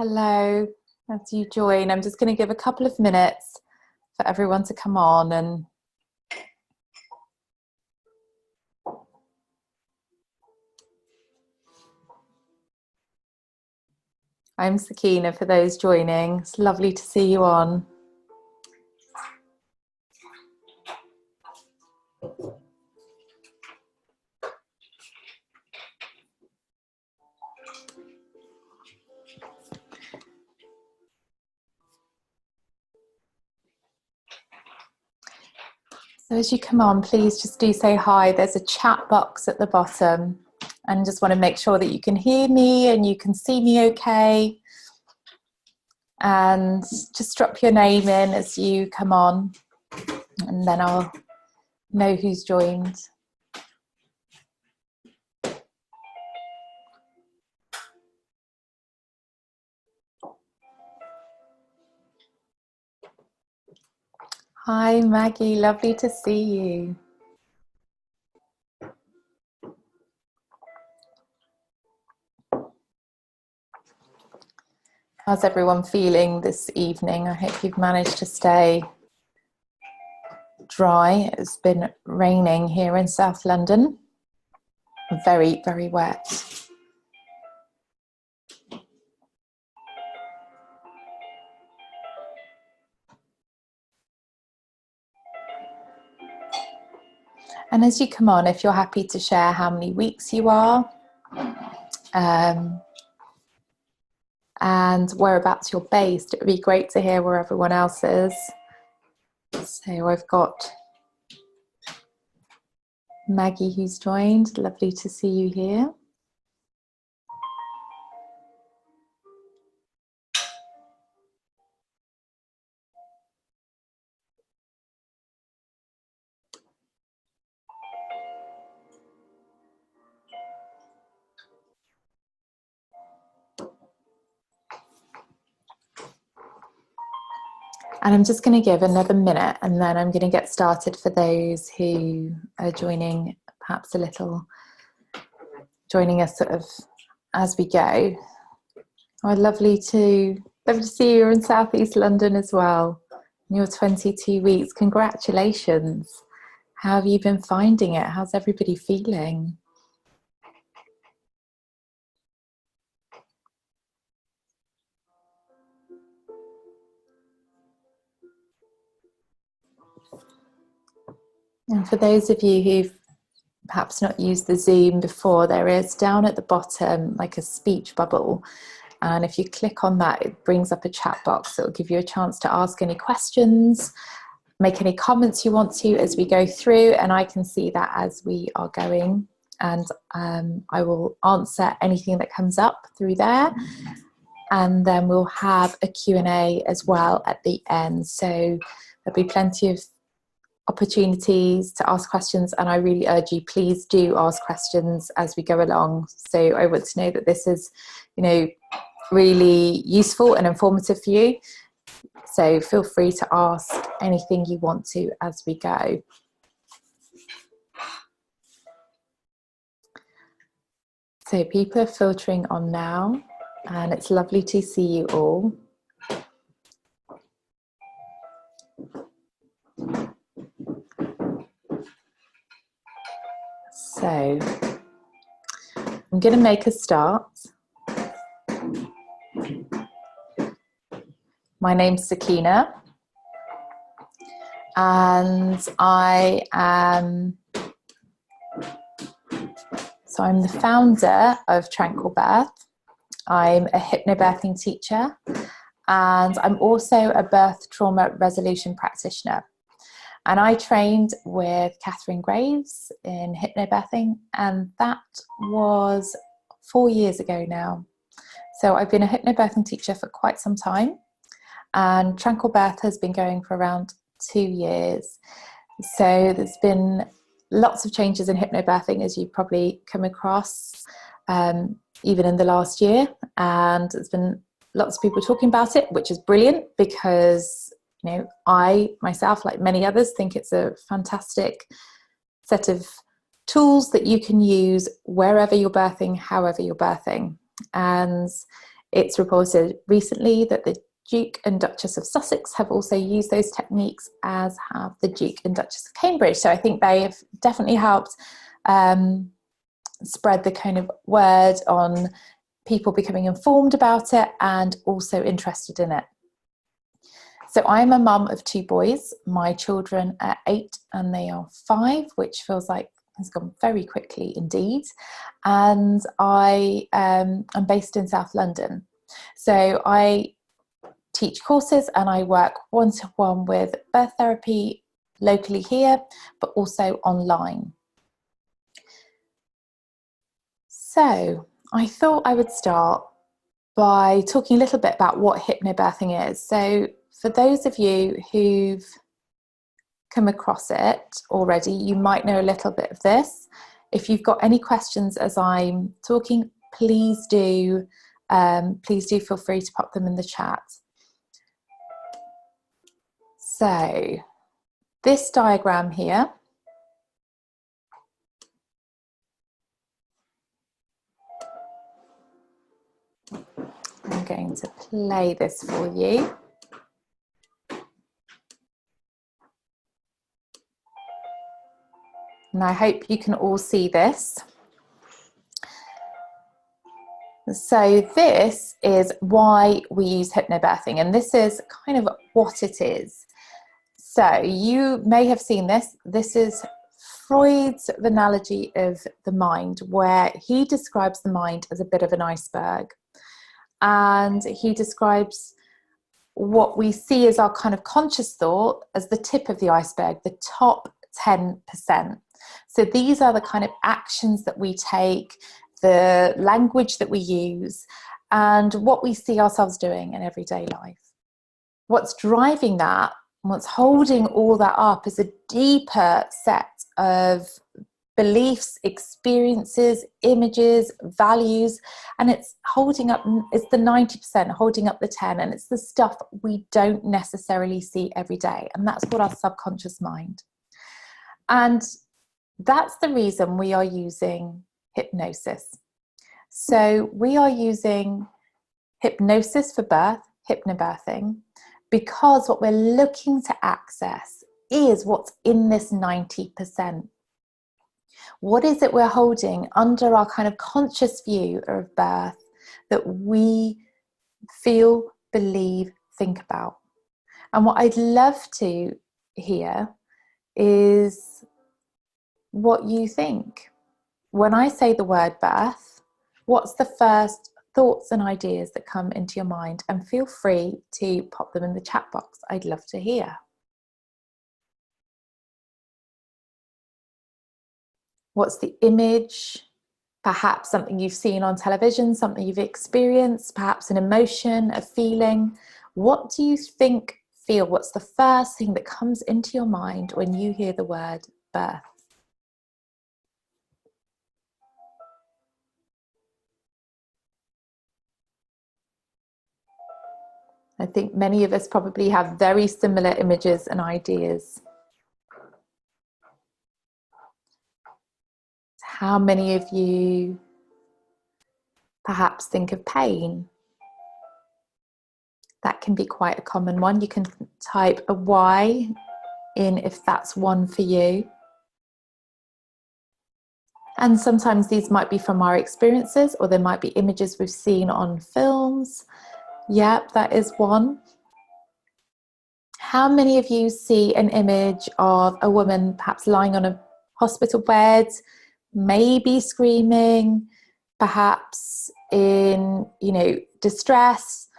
hello as you join. I'm just going to give a couple of minutes for everyone to come on. And I'm Sakina for those joining. It's lovely to see you on. So as you come on, please just do say hi. There's a chat box at the bottom, and just want to make sure that you can hear me and you can see me okay. And just drop your name in as you come on, and then I'll know who's joined. Hi Maggie, lovely to see you. How's everyone feeling this evening? I hope you've managed to stay dry. It's been raining here in South London. Very, very wet. And as you come on, if you're happy to share how many weeks you are, and whereabouts you're based, it would be great to hear where everyone else is. So I've got Maggie who's joined. Lovely to see you here. And I'm just going to give another minute, and then I'm going to get started for those who are joining perhaps a little, joining us sort of as we go. Oh, lovely to see you in South East London as well. In your 22 weeks, congratulations. How have you been finding it? How's everybody feeling? And for those of you who've perhaps not used the Zoom before, there is down at the bottom like a speech bubble. And if you click on that, it brings up a chat box that will give you a chance to ask any questions, make any comments you want to as we go through, and I can see that as we are going. And I will answer anything that comes up through there. And then we'll have a Q&A as well at the end. So there'll be plenty of opportunities to ask questions, and I really urge you, please do ask questions as we go along. So I want to know that this is, you know, really useful and informative for you. So feel free to ask anything you want to as we go. So people are filtering on now, and it's lovely to see you all. So I'm going to make a start. My name's Sakina, and I'm the founder of Tranquil Birth. I'm a hypnobirthing teacher, and I'm also a birth trauma resolution practitioner. And I trained with Catherine Graves in hypnobirthing, and that was 4 years ago now. So I've been a hypnobirthing teacher for quite some time, and Tranquil Birth has been going for around 2 years. So there's been lots of changes in hypnobirthing, as you've probably come across, even in the last year. And there's been lots of people talking about it, which is brilliant, because, you know, I myself, like many others, think it's a fantastic set of tools that you can use wherever you're birthing, however you're birthing. And It's reported recently that the Duke and Duchess of Sussex have also used those techniques, as have the Duke and Duchess of Cambridge. So I think they have definitely helped spread the kind of word on people becoming informed about it and also interested in it. So I'm a mum of 2 boys. My children are 8 and they are 5, which feels like has gone very quickly indeed. And I'm based in South London. So I teach courses and I work one-to-one with birth therapy locally here, but also online. So I thought I would start by talking a little bit about what hypnobirthing is. So for those of you who've come across it already, you might know a little bit of this. If you've got any questions as I'm talking, please do feel free to pop them in the chat. So this diagram here I'm going to play this for you. And I hope you can all see this. So this is why we use hypnobirthing, and this is kind of what it is. So you may have seen this. This is Freud's analogy of the mind, where he describes the mind as a bit of an iceberg. And he describes what we see as our kind of conscious thought as the tip of the iceberg, the top 10%. So these are the kind of actions that we take, the language that we use, and what we see ourselves doing in everyday life. What's driving that, what's holding all that up, is a deeper set of beliefs, experiences, images, values, and it's holding up, it's the 90% holding up the 10, and it's the stuff we don't necessarily see every day, and that's called our subconscious mind. And that's the reason we are using hypnosis. So we are using hypnosis for birth, hypnobirthing, because what we're looking to access is what's in this 90%. What is it we're holding under our kind of conscious view of birth that we feel, believe, think about? And what I'd love to hear is what you think. When I say the word birth, what's the first thoughts and ideas that come into your mind? And feel free to pop them in the chat box. I'd love to hear. What's the image? Perhaps something you've seen on television, something you've experienced, perhaps an emotion, a feeling. What do you think, feel? What's the first thing that comes into your mind when you hear the word birth? I think many of us probably have very similar images and ideas. How many of you perhaps think of pain? That can be quite a common one. You can type a Y in if that's one for you. And sometimes these might be from our experiences, or there might be images we've seen on films. Yep, that is one. How many of you see an image of a woman perhaps lying on a hospital bed, maybe screaming, perhaps in, distress?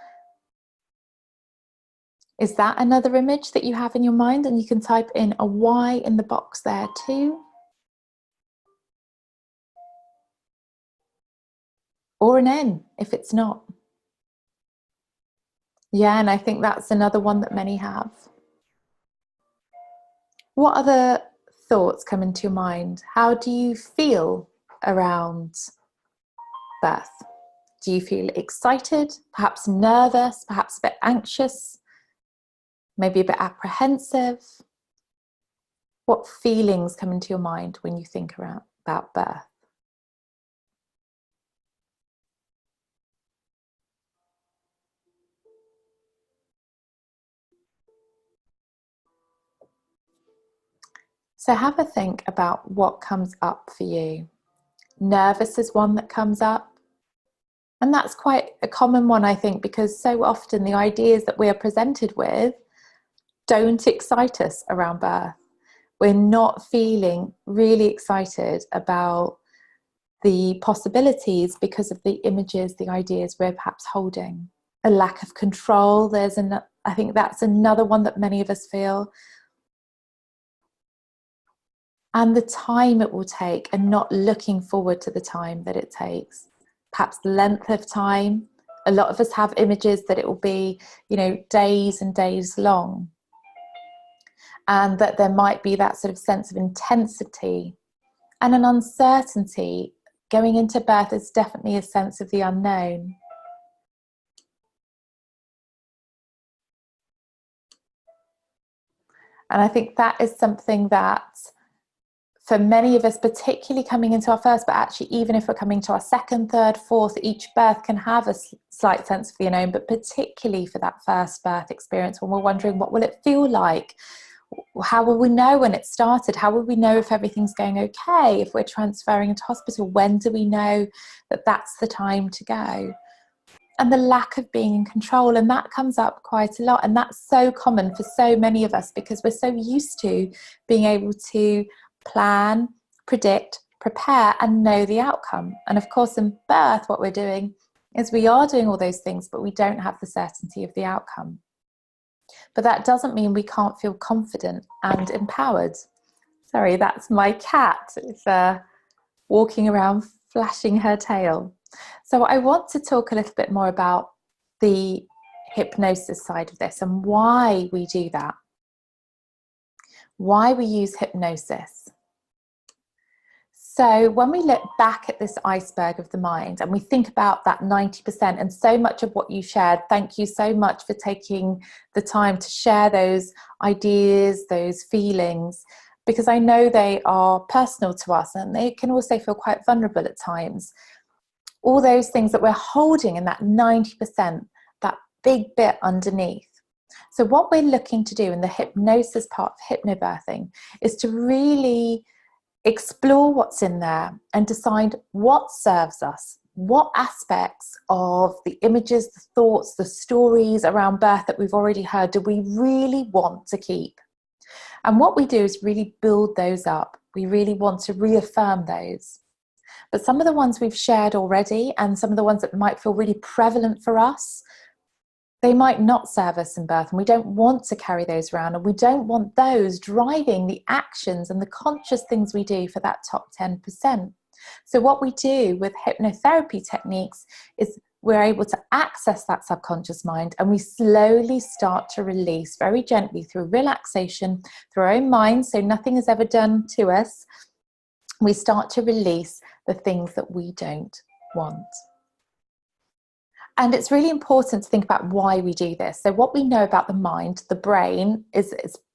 Is that another image that you have in your mind? And you can type in a Y in the box there too. Or an N if it's not. Yeah, and I think that's another one that many have. What other thoughts come into your mind? How do you feel around birth? Do you feel excited, perhaps nervous, perhaps a bit anxious, maybe a bit apprehensive? What feelings come into your mind when you think about birth? So have a think about what comes up for you. Nervous is one that comes up. And that's quite a common one, I think, because so often the ideas that we are presented with don't excite us around birth. We're not feeling really excited about the possibilities because of the images, the ideas we're perhaps holding. A lack of control, I think that's another one that many of us feel. And the time it will take, and not looking forward to the time that it takes. Perhaps the length of time. A lot of us have images that it will be, days and days long. And that there might be that sort of sense of intensity and an uncertainty. Going into birth is definitely a sense of the unknown. And I think that is something that, for many of us, particularly coming into our first, but actually even if we're coming to our second, third, fourth, each birth can have a slight sense of the unknown, but particularly for that first birth experience, when we're wondering, what will it feel like? How will we know when it started? How will we know if everything's going okay? If we're transferring into hospital, when do we know that that's the time to go? And the lack of being in control, and that comes up quite a lot, and that's so common for so many of us because we're so used to being able to plan, predict, prepare, and know the outcome. And of course, in birth, what we're doing is we are doing all those things, but we don't have the certainty of the outcome. But that doesn't mean we can't feel confident and empowered. Sorry, that's my cat. It's walking around, flashing her tail. So I want to talk a little bit more about the hypnosis side of this and why we do that. Why we use hypnosis. So when we look back at this iceberg of the mind and we think about that 90% and so much of what you shared, thank you so much for taking the time to share those ideas, those feelings, because I know they are personal to us and they can also feel quite vulnerable at times. All those things that we're holding in that 90%, that big bit underneath. So what we're looking to do in the hypnosis part of hypnobirthing is to really explore what's in there and decide what serves us, what aspects of the images, the thoughts, the stories around birth that we've already heard do we really want to keep. And what we do is really build those up. We really want to reaffirm those. But some of the ones we've shared already and some of the ones that might feel really prevalent for us, they might not serve us in birth, and we don't want to carry those around, and we don't want those driving the actions and the conscious things we do for that top 10%. So what we do with hypnotherapy techniques is we're able to access that subconscious mind, and we slowly start to release very gently through relaxation, through our own mind, so nothing is ever done to us. We start to release the things that we don't want. And it's really important to think about why we do this. So what we know about the mind, the brain, is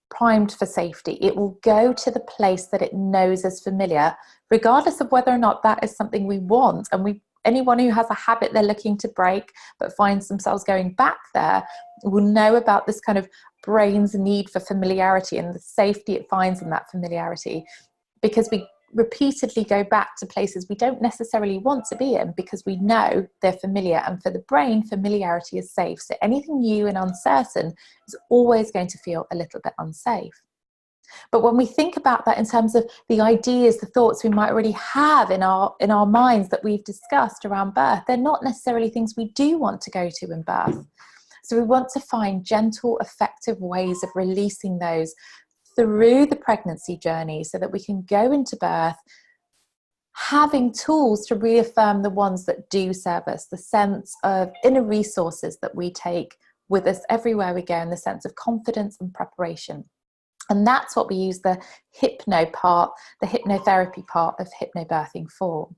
primed for safety. It will go to the place that it knows is familiar, regardless of whether or not that is something we want. And anyone who has a habit they're looking to break but finds themselves going back there will know about this kind of brain's need for familiarity and the safety it finds in that familiarity, because we repeatedly go back to places we don't necessarily want to be in because we know they're familiar. And for the brain, familiarity is safe. So anything new and uncertain is always going to feel a little bit unsafe. But when we think about that in terms of the ideas, the thoughts we might already have in our minds that we've discussed around birth, they're not necessarily things we do want to go to in birth. So we want to find gentle, effective ways of releasing those through the pregnancy journey so that we can go into birth having tools to reaffirm the ones that do serve us, the sense of inner resources that we take with us everywhere we go, and the sense of confidence and preparation. And that's what we use the hypnotherapy part of hypnobirthing for.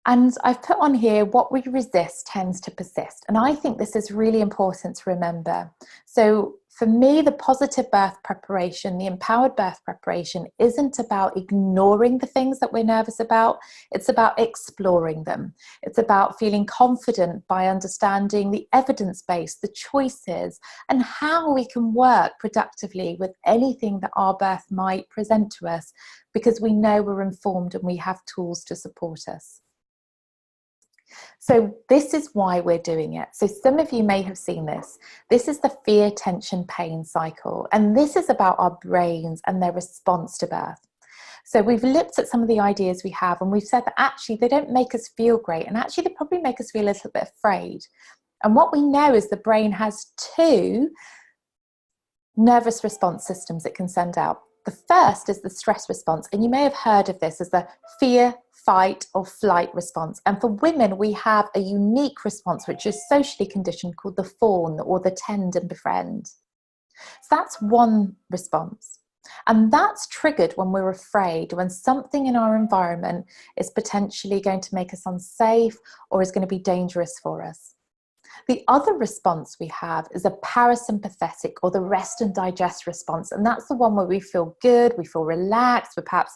And I've put on here, what we resist tends to persist. And I think this is really important to remember. So for me, the positive birth preparation, the empowered birth preparation, isn't about ignoring the things that we're nervous about. It's about exploring them. It's about feeling confident by understanding the evidence base, the choices, and how we can work productively with anything that our birth might present to us, because we know we're informed and we have tools to support us. So this is why we're doing it. So some of you may have seen this. This is the fear, tension, pain cycle. And this is about our brains and their response to birth. So we've looked at some of the ideas we have, and we've said that actually they don't make us feel great. And actually they probably make us feel a little bit afraid. And what we know is the brain has two nervous response systems it can send out. The first is the stress response. And you may have heard of this as the fear, fight or flight response. And for women, we have a unique response, which is socially conditioned, called the fawn or the tend and befriend. So that's one response. And that's triggered when we're afraid, when something in our environment is potentially going to make us unsafe or is going to be dangerous for us. The other response we have is a parasympathetic, or the rest and digest response. And that's the one where we feel good, we feel relaxed, we're perhaps,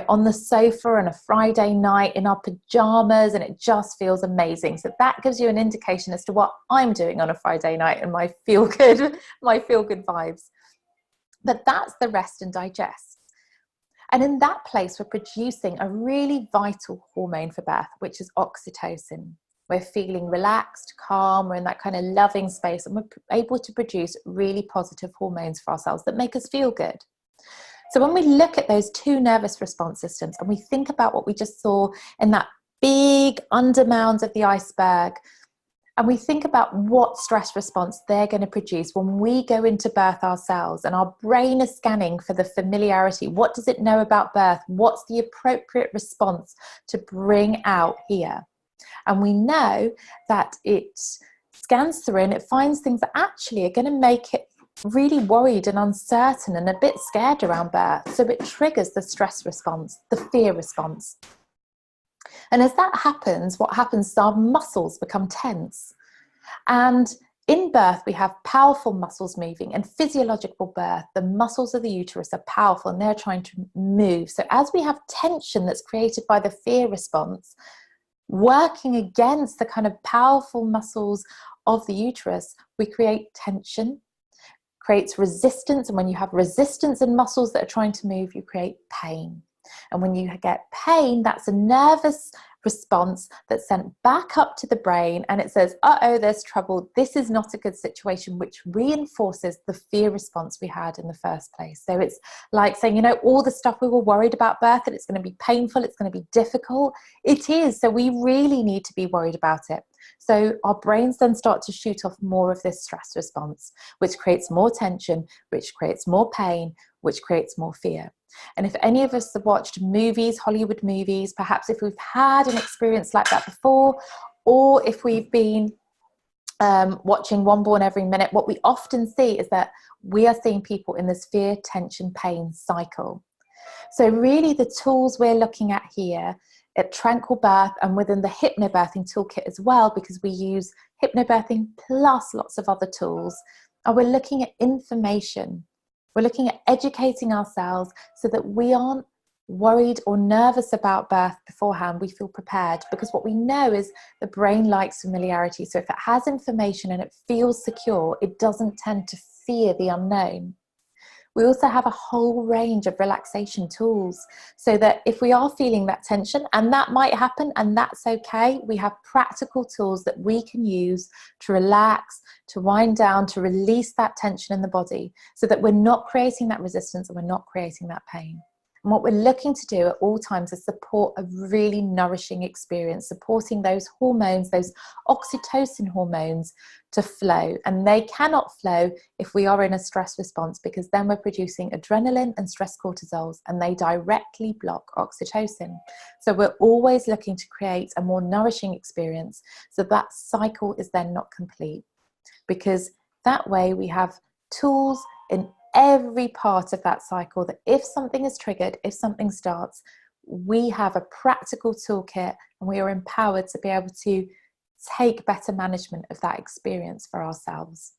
on the sofa on a Friday night in our pajamas, and it just feels amazing. So that gives you an indication as to what I'm doing on a Friday night and my feel good vibes. But that's the rest and digest. And in that place, we're producing a really vital hormone for birth, which is oxytocin. We're feeling relaxed, calm, we're in that kind of loving space, and we're able to produce really positive hormones for ourselves that make us feel good. So when we look at those two nervous response systems and we think about what we just saw in that big undermound of the iceberg, and we think about what stress response they're going to produce when we go into birth ourselves, and our brain is scanning for the familiarity. What does it know about birth? What's the appropriate response to bring out here? And we know that it scans through and it finds things that actually are going to make it really worried and uncertain and a bit scared around birth. So it triggers the stress response, the fear response. And as that happens, what happens is our muscles become tense. And in birth, we have powerful muscles moving. And physiological birth, the muscles of the uterus are powerful and they're trying to move. So as we have tension that's created by the fear response, working against the kind of powerful muscles of the uterus, we create tension, creates resistance. And when you have resistance in muscles that are trying to move, you create pain. And when you get pain, that's a nervous response that's sent back up to the brain, and it says, uh-oh, there's trouble. This is not a good situation, which reinforces the fear response we had in the first place. So it's like saying, all the stuff we were worried about birth, that it's going to be painful, it's going to be difficult. It is. So we really need to be worried about it. So our brains then start to shoot off more of this stress response, which creates more tension, which creates more pain, which creates more fear. And if any of us have watched movies, Hollywood movies, perhaps if we've had an experience like that before, or if we've been watching One Born Every Minute, what we often see is that we are seeing people in this fear, tension, pain cycle. So really the tools we're looking at here at Tranquil Birth and within the Hypnobirthing toolkit as well, because we use Hypnobirthing plus lots of other tools, and we're looking at information. We're looking at educating ourselves so that we aren't worried or nervous about birth beforehand. We feel prepared, because what we know is the brain likes familiarity. So if it has information and it feels secure, it doesn't tend to fear the unknown. We also have a whole range of relaxation tools, so that if we are feeling that tension, and that might happen and that's okay, we have practical tools that we can use to relax, to wind down, to release that tension in the body, so that we're not creating that resistance and we're not creating that pain. And what we're looking to do at all times is support a really nourishing experience, supporting those hormones, those oxytocin hormones, to flow. And they cannot flow if we are in a stress response, because then we're producing adrenaline and stress cortisols, and they directly block oxytocin. So we're always looking to create a more nourishing experience, so that cycle is then not complete, because that way we have tools in every part of that cycle, that if something is triggered, if something starts, we have a practical toolkit and we are empowered to be able to take better management of that experience for ourselves.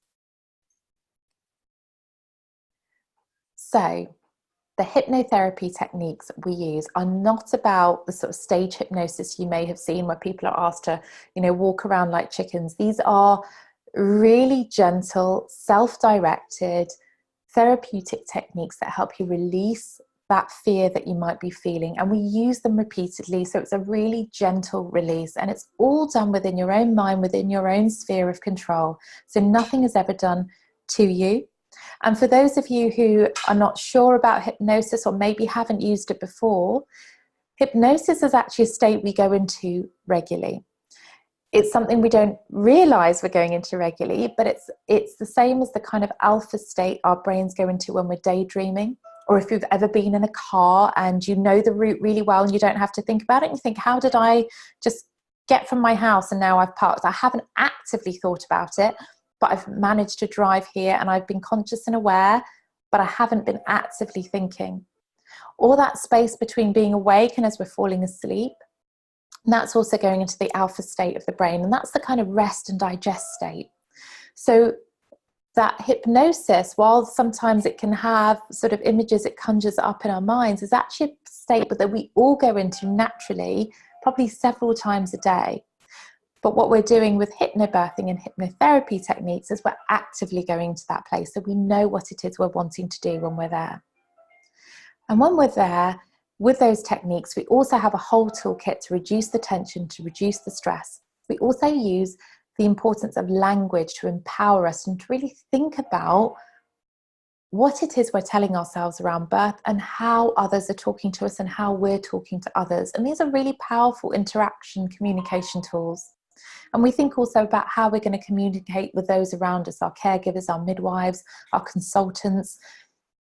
So the hypnotherapy techniques we use are not about the sort of stage hypnosis you may have seen where people are asked to, walk around like chickens. These are really gentle, self-directed, therapeutic techniques that help you release that fear that you might be feeling. And we use them repeatedly. So it's a really gentle release, and it's all done within your own mind, within your own sphere of control. So nothing is ever done to you. And for those of you who are not sure about hypnosis or maybe haven't used it before, hypnosis is actually a state we go into regularly. It's something we don't realize we're going into regularly, but it's the same as the kind of alpha state our brains go into when we're daydreaming. Or if you've ever been in a car and you know the route really well and you don't have to think about it, and you think, how did I just get from my house and now I've parked? I haven't actively thought about it, but I've managed to drive here and I've been conscious and aware, but I haven't been actively thinking. All that space between being awake and as we're falling asleep, and that's also going into the alpha state of the brain, and that's the kind of rest and digest state. So that hypnosis, while sometimes it can have sort of images it conjures up in our minds, is actually a state that we all go into naturally, probably several times a day. But what we're doing with hypnobirthing and hypnotherapy techniques is we're actively going to that place, so we know what it is we're wanting to do when we're there. And when we're there with those techniques, we also have a whole toolkit to reduce the tension, to reduce the stress. We also use the importance of language to empower us and to really think about what it is we're telling ourselves around birth and how others are talking to us and how we're talking to others. And these are really powerful interaction communication tools. And we think also about how we're going to communicate with those around us, our caregivers, our midwives, our consultants.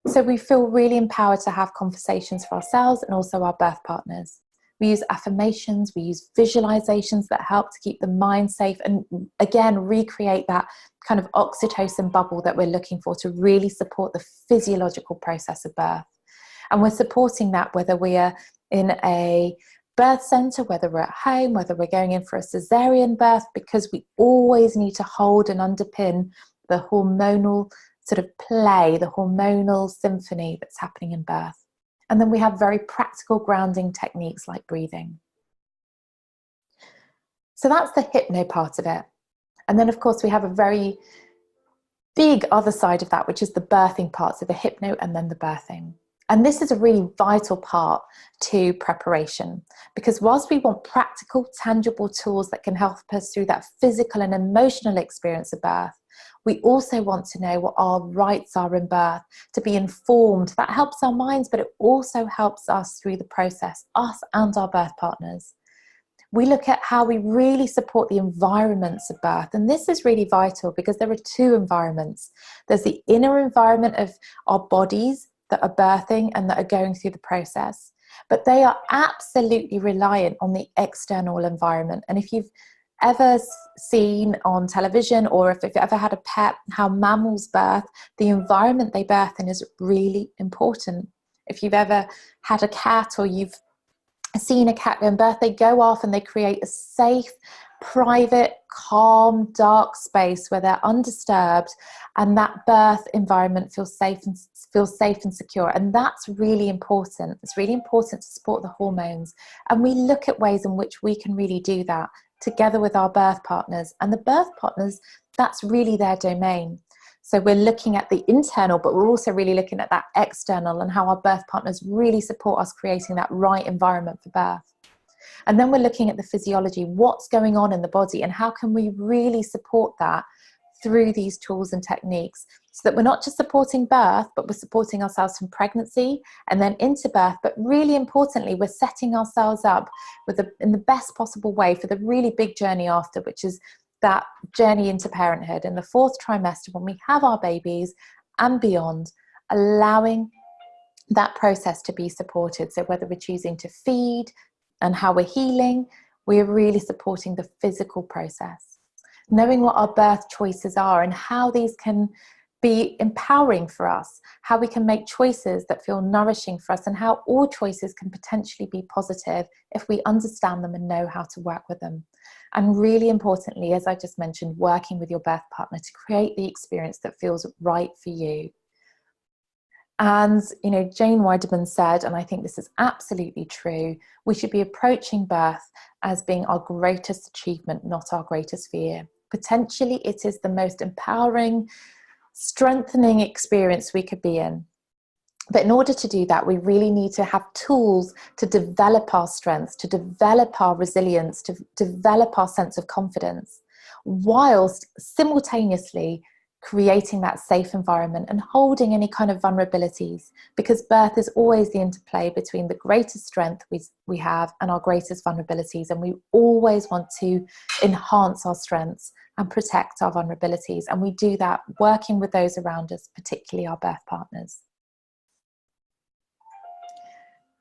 So we feel really empowered to have conversations for ourselves and also our birth partners. We use affirmations, we use visualizations that help to keep the mind safe and, again, recreate that kind of oxytocin bubble that we're looking for to really support the physiological process of birth. And we're supporting that whether we are in a birth center, whether we're at home, whether we're going in for a cesarean birth, because we always need to hold and underpin the hormonal sort of play, the hormonal symphony that's happening in birth. And then we have very practical grounding techniques like breathing. So that's the hypno part of it. And then, of course, we have a very big other side of that, which is the birthing part, so the hypno and then the birthing. And this is a really vital part to preparation, because whilst we want practical, tangible tools that can help us through that physical and emotional experience of birth, we also want to know what our rights are in birth, to be informed. That helps our minds, but it also helps us through the process, us and our birth partners. We look at how we really support the environments of birth. And this is really vital because there are two environments. There's the inner environment of our bodies that are birthing and that are going through the process, but they are absolutely reliant on the external environment. And if you've ever seen on television, or if you've ever had a pet, how mammals birth, the environment they birth in is really important. If you've ever had a cat or you've seen a cat in birth, they go off and they create a safe, private, calm, dark space where they're undisturbed, and that birth environment feels safe and secure. And that's really important. It's really important to support the hormones. And we look at ways in which we can really do that together with our birth partners. And the birth partners, that's really their domain. So we're looking at the internal, but we're also really looking at that external and how our birth partners really support us creating that right environment for birth. And then we're looking at the physiology, what's going on in the body, and how can we really support that through these tools and techniques, so that we're not just supporting birth, but we're supporting ourselves from pregnancy and then into birth. But really importantly, we're setting ourselves up in the best possible way for the really big journey after, which is that journey into parenthood in the 4th trimester, when we have our babies and beyond, allowing that process to be supported. So whether we're choosing to feed and how we're healing, we're really supporting the physical process. Knowing what our birth choices are and how these can be empowering for us, how we can make choices that feel nourishing for us, and how all choices can potentially be positive if we understand them and know how to work with them. And really importantly, as I just mentioned, working with your birth partner to create the experience that feels right for you. And, you know, Jane Wideman said, and I think this is absolutely true, we should be approaching birth as being our greatest achievement, not our greatest fear. Potentially, it is the most empowering, strengthening experience we could be in. But in order to do that, we really need to have tools to develop our strengths, to develop our resilience, to develop our sense of confidence, whilst simultaneously creating that safe environment and holding any kind of vulnerabilities, because birth is always the interplay between the greatest strength we have and our greatest vulnerabilities, and we always want to enhance our strengths and protect our vulnerabilities, and we do that working with those around us, particularly our birth partners.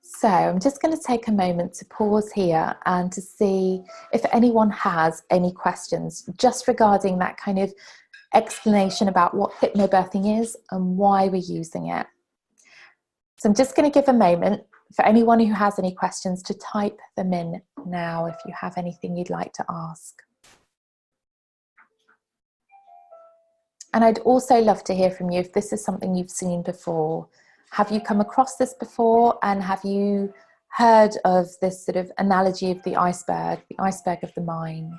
So I'm just going to take a moment to pause here and to see if anyone has any questions just regarding that kind of explanation about what hypnobirthing is and why we're using it. So I'm just going to give a moment for anyone who has any questions to type them in now if you have anything you'd like to ask. And I'd also love to hear from you if this is something you've seen before. Have you come across this before, and have you heard of this sort of analogy of the iceberg of the mind?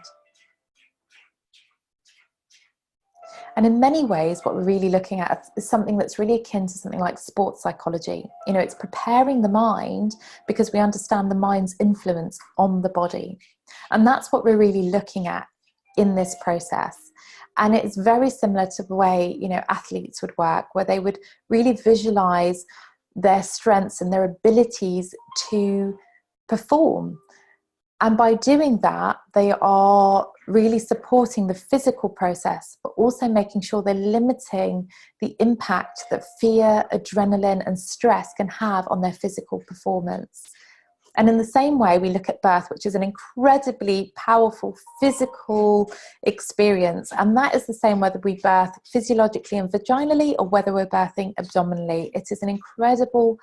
And in many ways, what we're really looking at is something that's really akin to something like sports psychology. You know, it's preparing the mind because we understand the mind's influence on the body. And that's what we're really looking at in this process. And it's very similar to the way, you know, athletes would work, where they would really visualize their strengths and their abilities to perform. And by doing that, they are really supporting the physical process, but also making sure they're limiting the impact that fear, adrenaline, and stress can have on their physical performance. And in the same way, we look at birth, which is an incredibly powerful physical experience. And that is the same whether we birth physiologically and vaginally or whether we're birthing abdominally. It is an incredible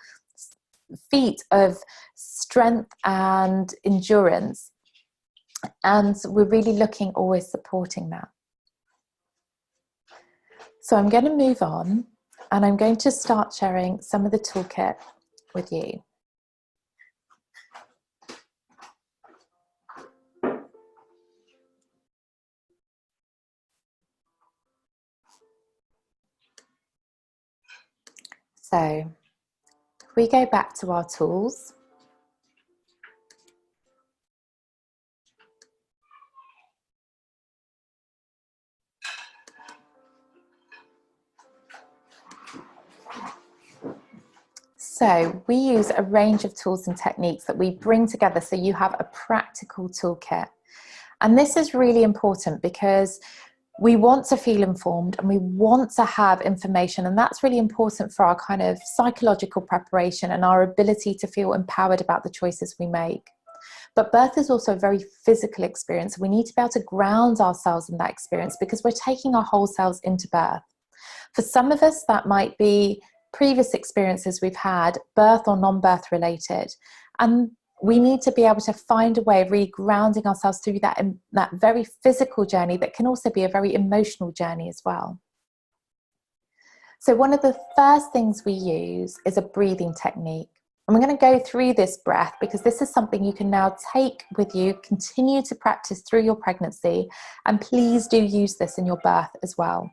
feat of strength and endurance. And we're really looking, always supporting that. So I'm going to move on, and I'm going to start sharing some of the toolkit with you. So if we go back to our tools, so we use a range of tools and techniques that we bring together so you have a practical toolkit. And this is really important because we want to feel informed and we want to have information, and that's really important for our kind of psychological preparation and our ability to feel empowered about the choices we make. But birth is also a very physical experience. We need to be able to ground ourselves in that experience because we're taking our whole selves into birth. For some of us, that might be previous experiences we've had, birth or non-birth related. And we need to be able to find a way of really grounding ourselves through that very physical journey that can also be a very emotional journey as well. So one of the first things we use is a breathing technique. And we're going to go through this breath because this is something you can now take with you, continue to practice through your pregnancy, and please do use this in your birth as well.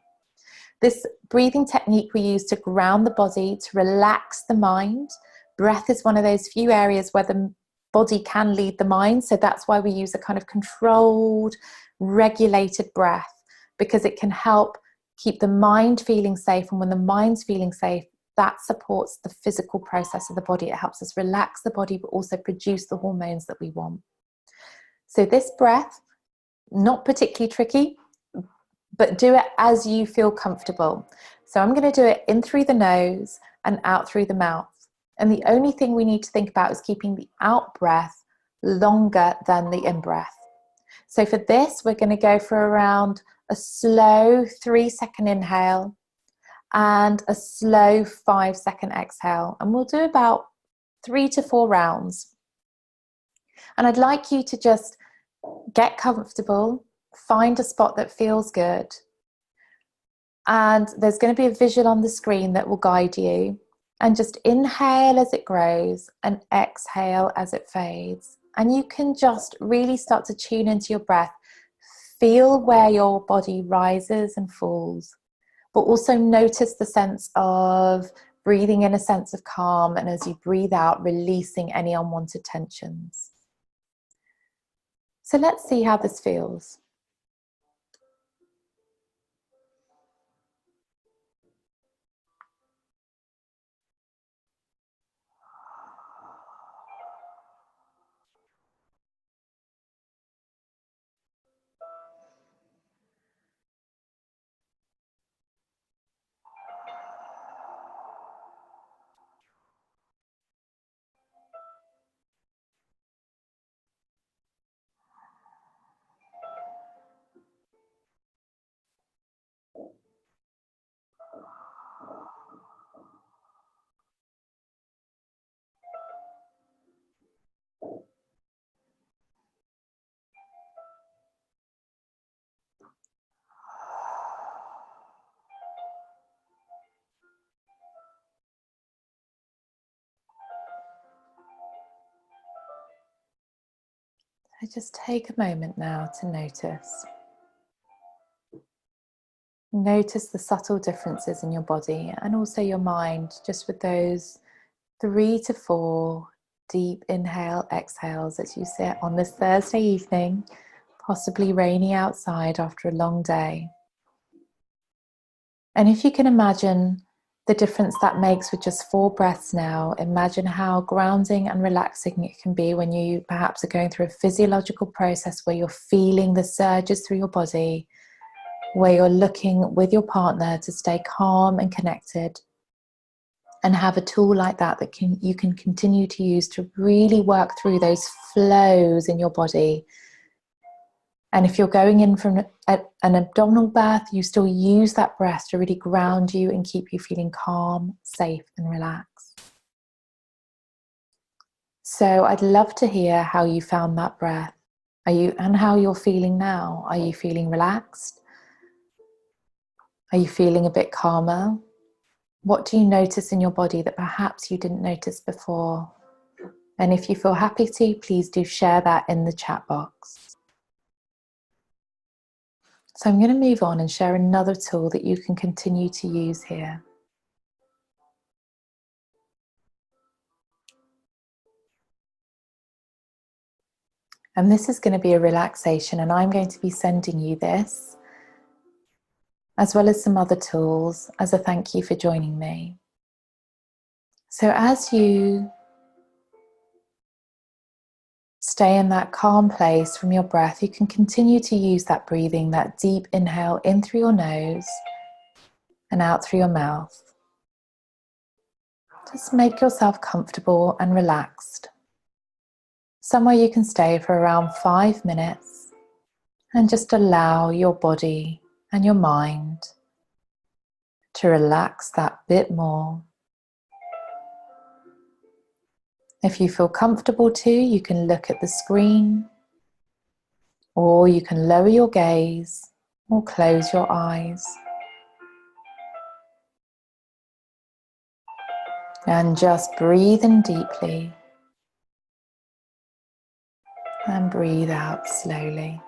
This breathing technique we use to ground the body, to relax the mind. Breath is one of those few areas where the body can lead the mind, so that's why we use a kind of controlled, regulated breath, because it can help keep the mind feeling safe, and when the mind's feeling safe, that supports the physical process of the body. It helps us relax the body but also produce the hormones that we want. So this breath, not particularly tricky, but do it as you feel comfortable. So I'm going to do it in through the nose and out through the mouth. And the only thing we need to think about is keeping the out breath longer than the in breath. So for this, we're going to go for around a slow 3-second inhale and a slow 5-second exhale. And we'll do about 3 to 4 rounds. And I'd like you to just get comfortable, find a spot that feels good. And there's going to be a visual on the screen that will guide you. And just inhale as it grows and exhale as it fades. And you can just really start to tune into your breath. Feel where your body rises and falls. But also notice the sense of breathing in a sense of calm. And as you breathe out, releasing any unwanted tensions. So let's see how this feels. So just take a moment now to notice. Notice the subtle differences in your body and also your mind, just with those 3 to 4 deep inhale, exhales as you sit on this Thursday evening, possibly rainy outside after a long day. And if you can imagine the difference that makes with just 4 breaths now, imagine how grounding and relaxing it can be when you perhaps are going through a physiological process where you're feeling the surges through your body, where you're looking with your partner to stay calm and connected, and have a tool like that you can continue to use to really work through those flows in your body. And if you're going in from an abdominal birth, you still use that breath to really ground you and keep you feeling calm, safe, and relaxed. So I'd love to hear how you found that breath. And how you're feeling now. Are you feeling relaxed? Are you feeling a bit calmer? What do you notice in your body that perhaps you didn't notice before? And if you feel happy to, please do share that in the chat box. So I'm going to move on and share another tool that you can continue to use here. And this is going to be a relaxation, and I'm going to be sending you this, as well as some other tools, as a thank you for joining me. So as you stay in that calm place from your breath, you can continue to use that breathing, that deep inhale in through your nose and out through your mouth. Just make yourself comfortable and relaxed. Somewhere you can stay for around 5 minutes and just allow your body and your mind to relax that bit more. If you feel comfortable to, you can look at the screen, or you can lower your gaze or close your eyes. And just breathe in deeply and breathe out slowly.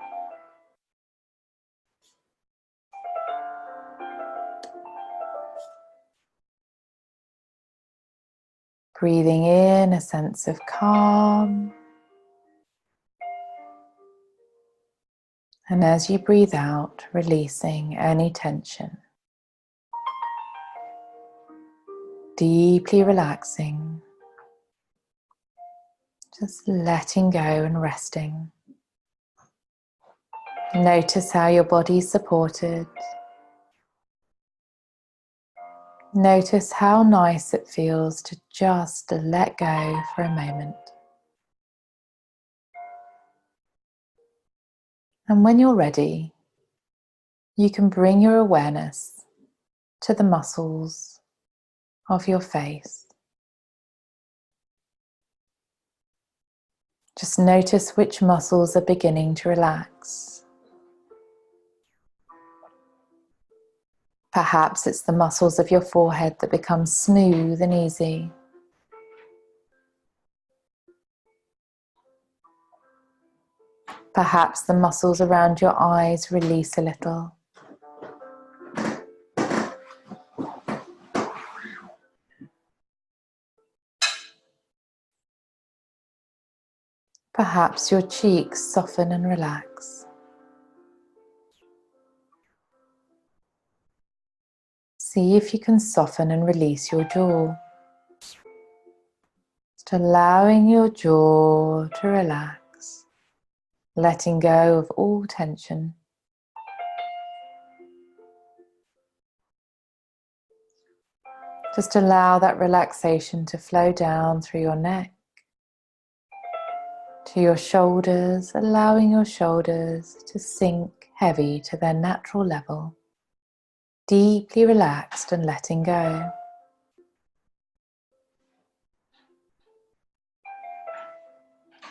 Breathing in a sense of calm. And as you breathe out, releasing any tension. Deeply relaxing. Just letting go and resting. Notice how your body is supported. Notice how nice it feels to just let go for a moment. And when you're ready, you can bring your awareness to the muscles of your face. Just notice which muscles are beginning to relax. Perhaps it's the muscles of your forehead that become smooth and easy. Perhaps the muscles around your eyes release a little. Perhaps your cheeks soften and relax. See if you can soften and release your jaw. Just allowing your jaw to relax, letting go of all tension. Just allow that relaxation to flow down through your neck, to your shoulders, allowing your shoulders to sink heavy to their natural level, deeply relaxed and letting go.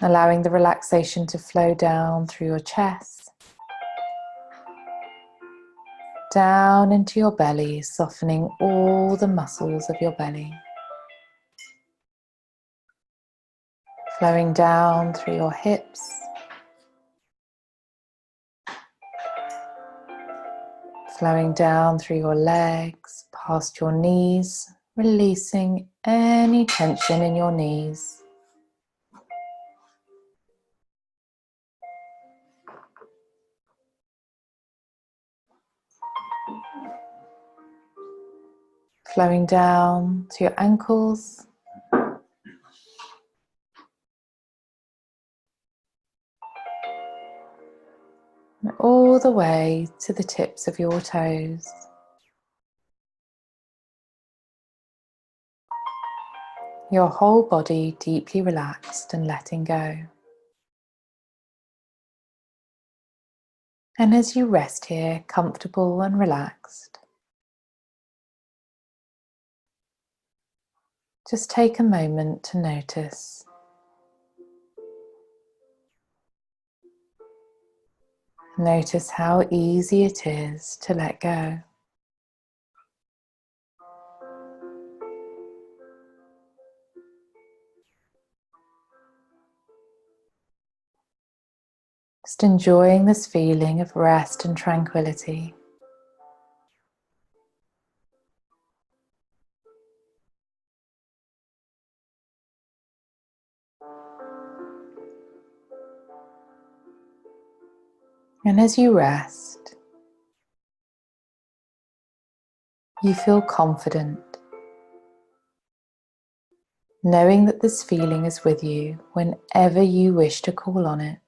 Allowing the relaxation to flow down through your chest, down into your belly, softening all the muscles of your belly. Flowing down through your hips, flowing down through your legs, past your knees, releasing any tension in your knees. Flowing down to your ankles, and all the way to the tips of your toes. Your whole body deeply relaxed and letting go. And as you rest here, comfortable and relaxed, just take a moment to notice. Notice how easy it is to let go. Just enjoying this feeling of rest and tranquility. And as you rest, you feel confident, knowing that this feeling is with you whenever you wish to call on it.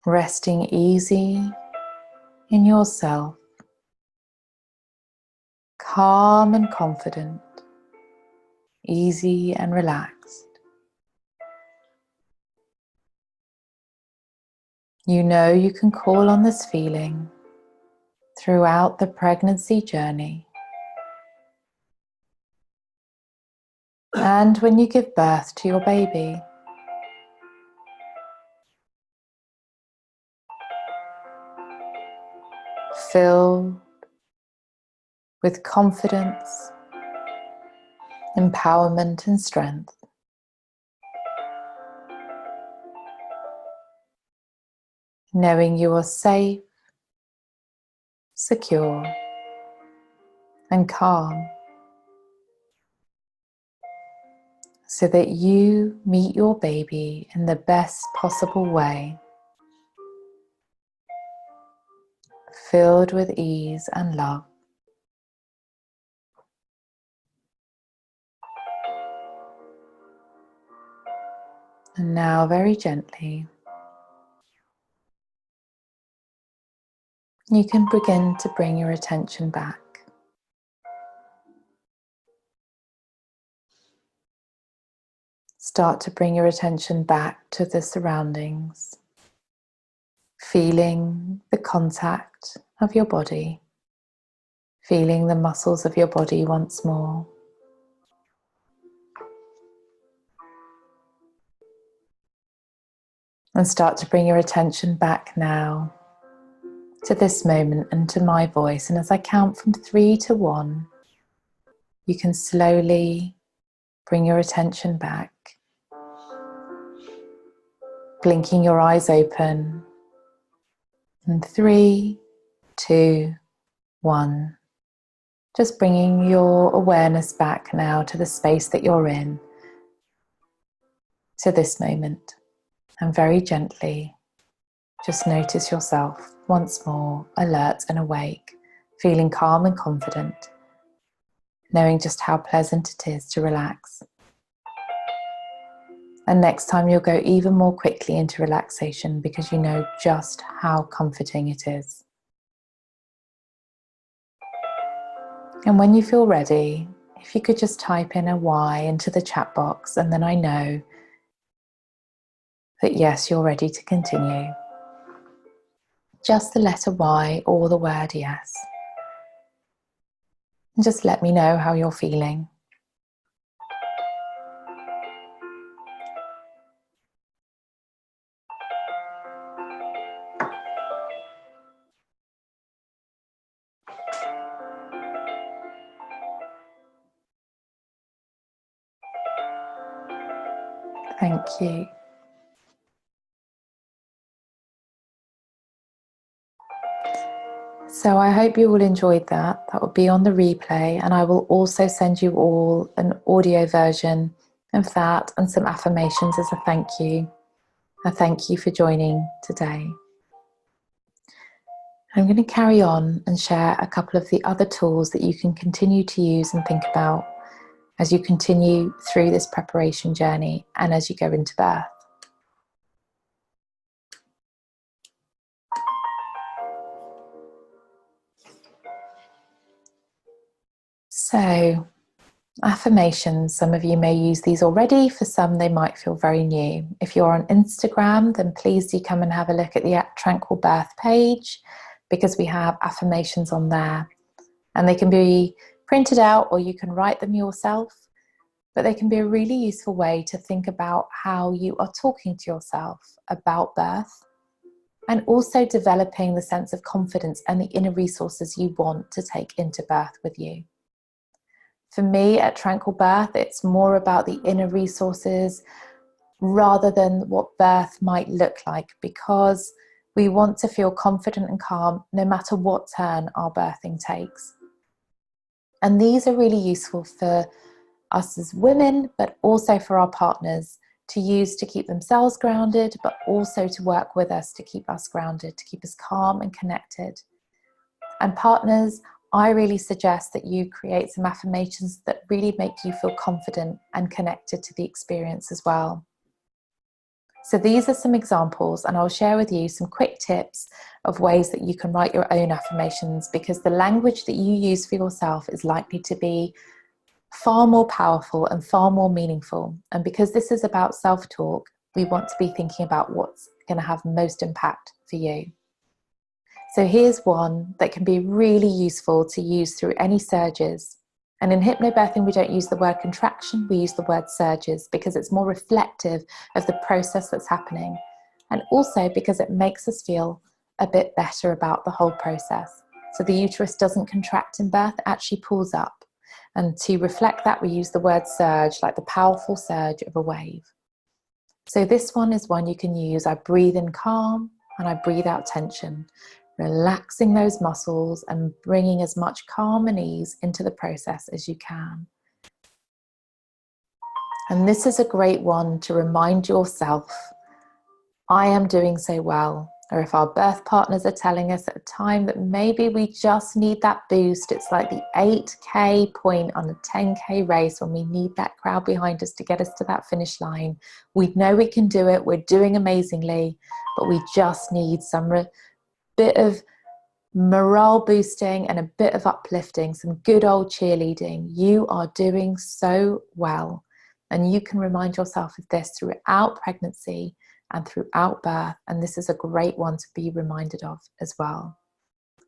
Resting easy in yourself, calm and confident, easy and relaxed. You know you can call on this feeling throughout the pregnancy journey. And when you give birth to your baby, filled with confidence, empowerment and strength. Knowing you are safe, secure, and calm, so that you meet your baby in the best possible way, filled with ease and love. And now, very gently, you can begin to bring your attention back. Start to bring your attention back to the surroundings, feeling the contact of your body, feeling the muscles of your body once more. And start to bring your attention back now to this moment and to my voice. And as I count from 3 to 1, you can slowly bring your attention back, blinking your eyes open. And 3, 2, 1. Just bringing your awareness back now to the space that you're in, to this moment. And very gently, just notice yourself once more, alert and awake, feeling calm and confident, knowing just how pleasant it is to relax. And next time you'll go even more quickly into relaxation because you know just how comforting it is. And when you feel ready, if you could just type in a Y into the chat box, and then I know that yes, you're ready to continue. Just the letter Y or the word yes. And just let me know how you're feeling. Thank you. So I hope you all enjoyed that. That will be on the replay, and I will also send you all an audio version of that and some affirmations as a thank you. A thank you for joining today. I'm going to carry on and share a couple of the other tools that you can continue to use and think about as you continue through this preparation journey and as you go into birth. So, affirmations, some of you may use these already, for some they might feel very new. If you're on Instagram, then please do come and have a look at the Tranquil Birth page, because we have affirmations on there. And they can be printed out or you can write them yourself, but they can be a really useful way to think about how you are talking to yourself about birth, and also developing the sense of confidence and the inner resources you want to take into birth with you. For me at Tranquil Birth, it's more about the inner resources rather than what birth might look like, because we want to feel confident and calm no matter what turn our birthing takes. And these are really useful for us as women, but also for our partners to use to keep themselves grounded, but also to work with us to keep us grounded, to keep us calm and connected. And partners, I really suggest that you create some affirmations that really make you feel confident and connected to the experience as well. So these are some examples, and I'll share with you some quick tips of ways that you can write your own affirmations, because the language that you use for yourself is likely to be far more powerful and far more meaningful. And because this is about self-talk, we want to be thinking about what's going to have most impact for you. So here's one that can be really useful to use through any surges. And in hypnobirthing, we don't use the word contraction, we use the word surges, because it's more reflective of the process that's happening. And also because it makes us feel a bit better about the whole process. So the uterus doesn't contract in birth, it actually pulls up. And to reflect that, we use the word surge, like the powerful surge of a wave. So this one is one you can use. I breathe in calm and I breathe out tension, relaxing those muscles and bringing as much calm and ease into the process as you can. And this is a great one to remind yourself, I am doing so well. Or if our birth partners are telling us at a time that maybe we just need that boost, it's like the 8K point on a 10K race when we need that crowd behind us to get us to that finish line. We know we can do it, we're doing amazingly, but we just need some bit of morale boosting and a bit of uplifting, some good old cheerleading. You are doing so well. And you can remind yourself of this throughout pregnancy and throughout birth. And this is a great one to be reminded of as well.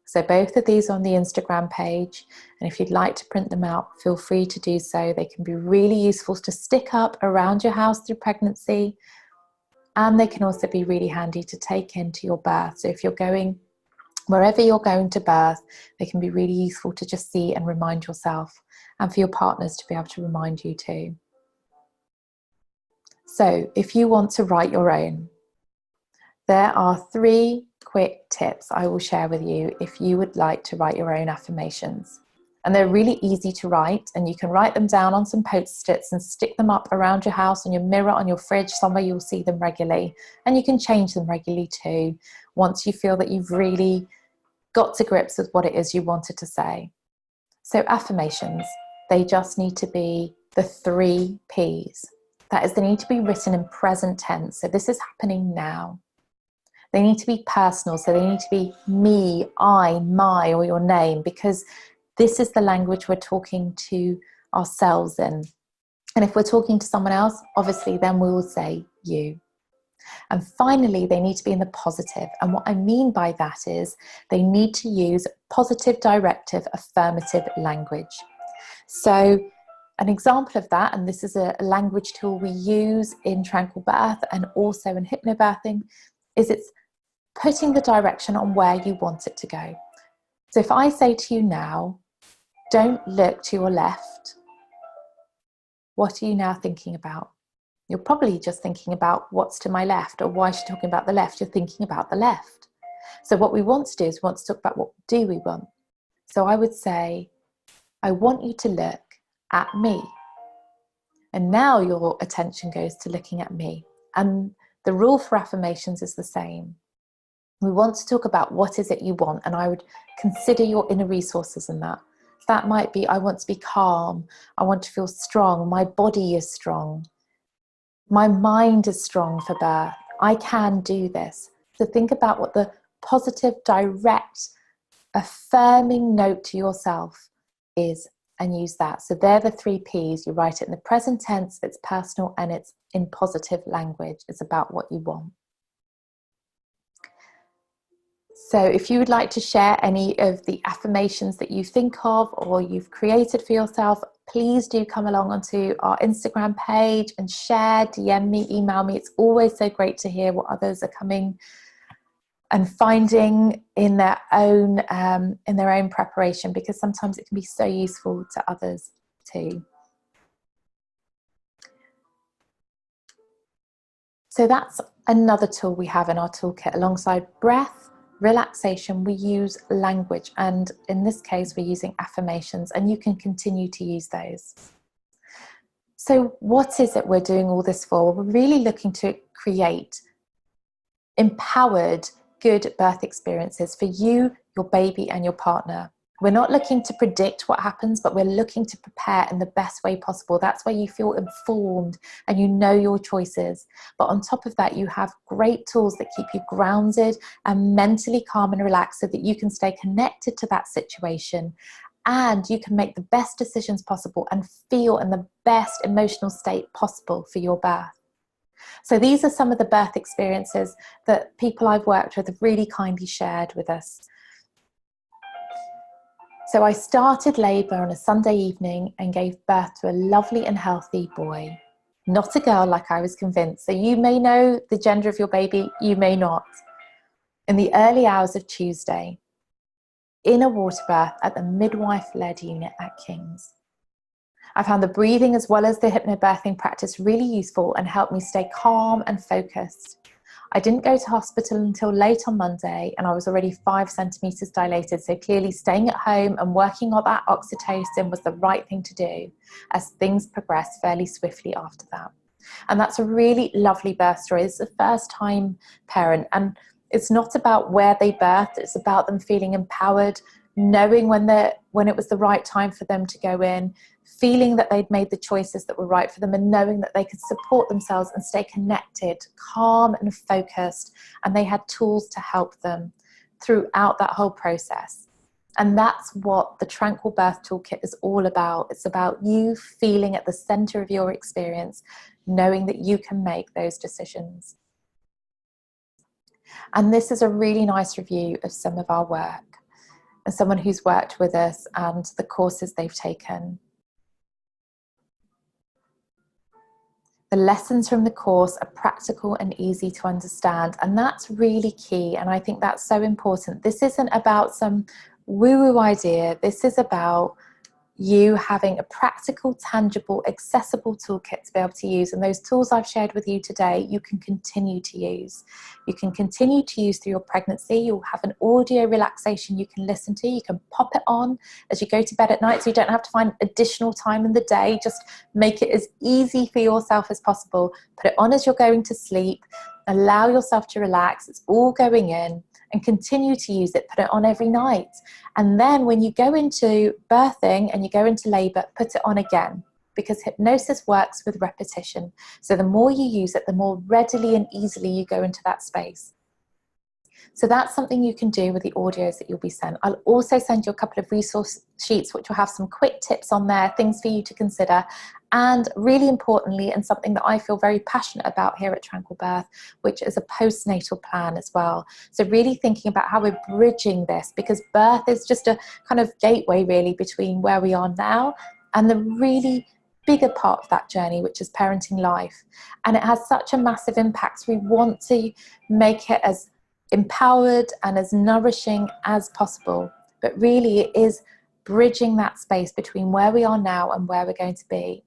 So both of these are on the Instagram page, and if you'd like to print them out, feel free to do so. They can be really useful to stick up around your house through pregnancy, and they can also be really handy to take into your birth. So if you're going, wherever you're going to birth, they can be really useful to just see and remind yourself, and for your partners to be able to remind you too. So if you want to write your own, there are 3 quick tips I will share with you if you would like to write your own affirmations. And they're really easy to write, and you can write them down on some post-its and stick them up around your house, on your mirror, on your fridge, somewhere you'll see them regularly. And you can change them regularly too, once you feel that you've really got to grips with what it is you wanted to say. So affirmations, they just need to be the 3 Ps. That is, they need to be written in present tense. So this is happening now. They need to be personal. So they need to be me, I, my, or your name, because this is the language we're talking to ourselves in. And if we're talking to someone else, obviously then we will say you. And finally, they need to be in the positive. And what I mean by that is they need to use positive, directive, affirmative language. So an example of that, and this is a language tool we use in Tranquil Birth and also in Hypnobirthing, is it's putting the direction on where you want it to go. So if I say to you now, don't look to your left, what are you now thinking about? You're probably just thinking about what's to my left, or why is she talking about the left? You're thinking about the left. So what we want to do is we want to talk about what do we want. So I would say, I want you to look at me. And now your attention goes to looking at me. And the rule for affirmations is the same. We want to talk about what is it you want, and I would consider your inner resources in that. That might be, I want to be calm, I want to feel strong, my body is strong, my mind is strong for birth, I can do this. So think about what the positive, direct, affirming note to yourself is, and use that. So they're the 3 Ps. You write it in the present tense, it's personal, and it's in positive language. It's about what you want. So if you would like to share any of the affirmations that you think of or you've created for yourself, please do come along onto our Instagram page and share, DM me, email me. It's always so great to hear what others are coming and finding in their own preparation, because sometimes it can be so useful to others too. So that's another tool we have in our toolkit. Alongside breath, relaxation, we use language, and in this case we're using affirmations, and you can continue to use those. So what is it we're doing all this for? We're really looking to create empowered, good birth experiences for you, your baby, and your partner. We're not looking to predict what happens, but we're looking to prepare in the best way possible. That's where you feel informed and you know your choices. But on top of that, you have great tools that keep you grounded and mentally calm and relaxed, so that you can stay connected to that situation and you can make the best decisions possible and feel in the best emotional state possible for your birth. So these are some of the birth experiences that people I've worked with have really kindly shared with us. So I started labour on a Sunday evening and gave birth to a lovely and healthy boy, not a girl like I was convinced. So you may know the gender of your baby, you may not. In the early hours of Tuesday, in a water birth at the midwife-led unit at King's. I found the breathing as well as the hypnobirthing practice really useful and helped me stay calm and focused. I didn't go to hospital until late on Monday, and I was already 5 centimetres dilated, so clearly staying at home and working on that oxytocin was the right thing to do, as things progressed fairly swiftly after that. And that's a really lovely birth story. It's a first-time parent, and it's not about where they birthed, it's about them feeling empowered, knowing when it was the right time for them to go in, feeling that they'd made the choices that were right for them, and knowing that they could support themselves and stay connected, calm and focused, and they had tools to help them throughout that whole process. And that's what the Tranquil Birth Toolkit is all about. It's about you feeling at the center of your experience, knowing that you can make those decisions. And this is a really nice review of some of our work, and someone who's worked with us and the courses they've taken. The lessons from the course are practical and easy to understand, and that's really key, and I think that's so important. This isn't about some woo-woo idea. This is about you having a practical, tangible, accessible toolkit to be able to use. And those tools I've shared with you today, you can continue to use. You can continue to use through your pregnancy. You'll have an audio relaxation you can listen to. You can pop it on as you go to bed at night, so you don't have to find additional time in the day. Just make it as easy for yourself as possible. Put it on as you're going to sleep. Allow yourself to relax. It's all going in. And continue to use it. Put it on every night. And then when you go into birthing and you go into labour, put it on again, because hypnosis works with repetition. So the more you use it, the more readily and easily you go into that space. So that's something you can do with the audios that you'll be sent. I'll also send you a couple of resource sheets which will have some quick tips on there, things for you to consider. And really importantly, and something that I feel very passionate about here at Tranquil Birth, which is a postnatal plan as well. So really thinking about how we're bridging this, because birth is just a kind of gateway really between where we are now and the really bigger part of that journey, which is parenting life. And it has such a massive impact. We want to make it as empowered and as nourishing as possible, but really it is bridging that space between where we are now and where we're going to be.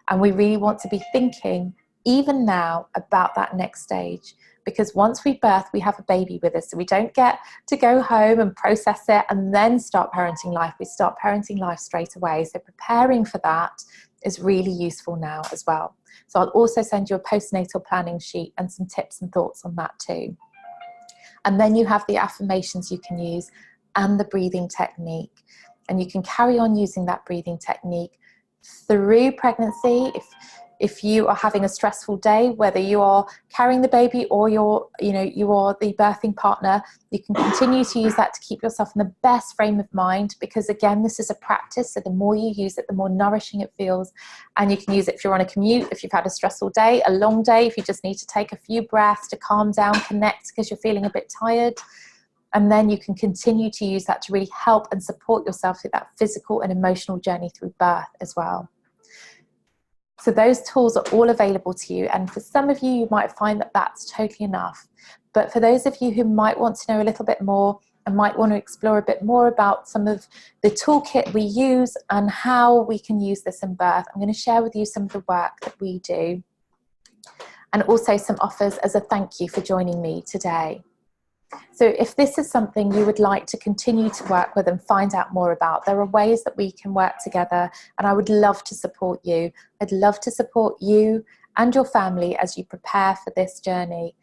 And we really want to be thinking even now about that next stage, because once we birth, we have a baby with us, so we don't get to go home and process it and then start parenting life. We start parenting life straight away. So preparing for that is really useful now as well. So I'll also send you a postnatal planning sheet and some tips and thoughts on that too. And then you have the affirmations you can use and the breathing technique. And you can carry on using that breathing technique through pregnancy. If you are having a stressful day, whether you are carrying the baby or you are the birthing partner, you can continue to use that to keep yourself in the best frame of mind, because again, this is a practice. So the more you use it, the more nourishing it feels. And you can use it if you're on a commute, if you've had a stressful day, a long day, if you just need to take a few breaths to calm down, connect because you're feeling a bit tired. And then you can continue to use that to really help and support yourself through that physical and emotional journey through birth as well. So those tools are all available to you. And for some of you, you might find that that's totally enough. But for those of you who might want to know a little bit more and might want to explore a bit more about some of the toolkit we use and how we can use this in birth, I'm going to share with you some of the work that we do, and also some offers as a thank you for joining me today. So if this is something you would like to continue to work with and find out more about, there are ways that we can work together, and I would love to support you. I'd love to support you and your family as you prepare for this journey.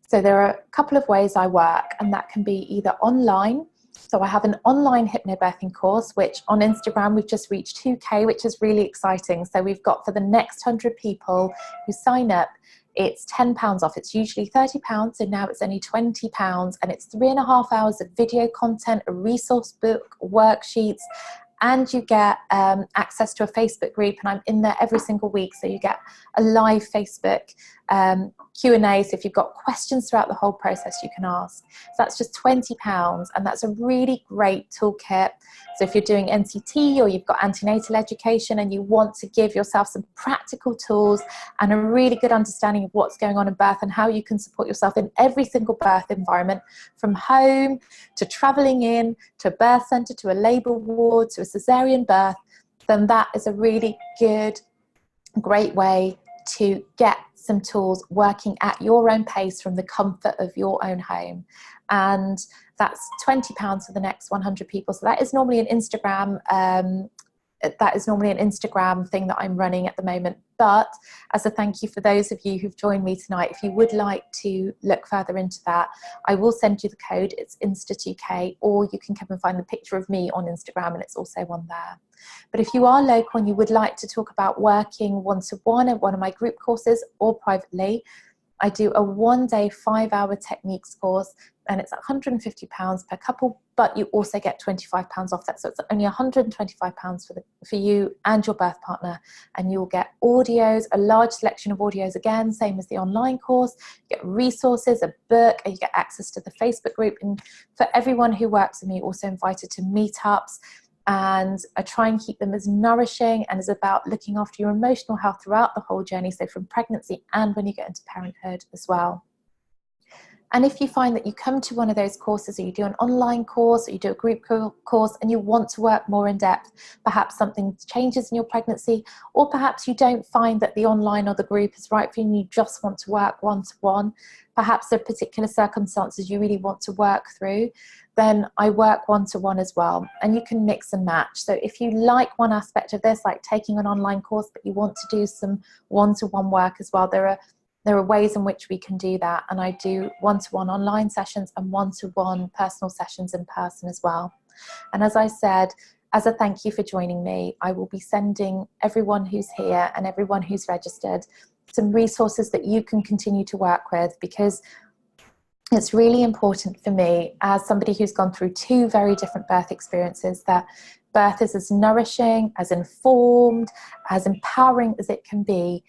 So there are a couple of ways I work, and that can be either online. So I have an online hypnobirthing course, which on Instagram we've just reached 2K, which is really exciting. So we've got, for the next 100 people who sign up, it's £10 off. It's usually £30, so now it's only £20, and it's 3.5 hours of video content, a resource book, worksheets, and you get access to a Facebook group, and I'm in there every single week, so you get a live Facebook Q&A, so if you've got questions throughout the whole process, you can ask. So that's just £20, and that's a really great toolkit. So if you're doing NCT or you've got antenatal education and you want to give yourself some practical tools and a really good understanding of what's going on in birth and how you can support yourself in every single birth environment, from home to traveling in to a birth centre to a labour ward to a caesarean birth, then that is a really good, great way to get some tools working at your own pace from the comfort of your own home. And that's £20 for the next 100 people. So that is normally an Instagram thing that I'm running at the moment. But as a thank you for those of you who've joined me tonight, if you would like to look further into that, I will send you the code. It's Insta2K, or you can come and find the picture of me on Instagram, and it's also on there. But if you are local and you would like to talk about working one-to-one at one of my group courses or privately, I do a 1-day 5-hour techniques course, and it's £150 per couple, but you also get £25 off that. So it's only £125 for you and your birth partner, and you'll get audios, a large selection of audios, again, same as the online course. You get resources, a book, and you get access to the Facebook group. And for everyone who works with me, also invited to meetups. And I try and keep them as nourishing and is about looking after your emotional health throughout the whole journey, so from pregnancy and when you get into parenthood as well. And if you find that you come to one of those courses, or you do an online course, or you do a group course, and you want to work more in depth, perhaps something changes in your pregnancy, or perhaps you don't find that the online or the group is right for you and you just want to work one-to-one, perhaps there are particular circumstances you really want to work through, then I work one-to-one as well. And you can mix and match. So if you like one aspect of this, like taking an online course, but you want to do some one-to-one work as well, there are ways in which we can do that. And I do one-to-one online sessions and one-to-one personal sessions in person as well. And as I said, as a thank you for joining me, I will be sending everyone who's here and everyone who's registered some resources that you can continue to work with, because it's really important for me, as somebody who's gone through 2 very different birth experiences, that birth is as nourishing, as informed, as empowering as it can be.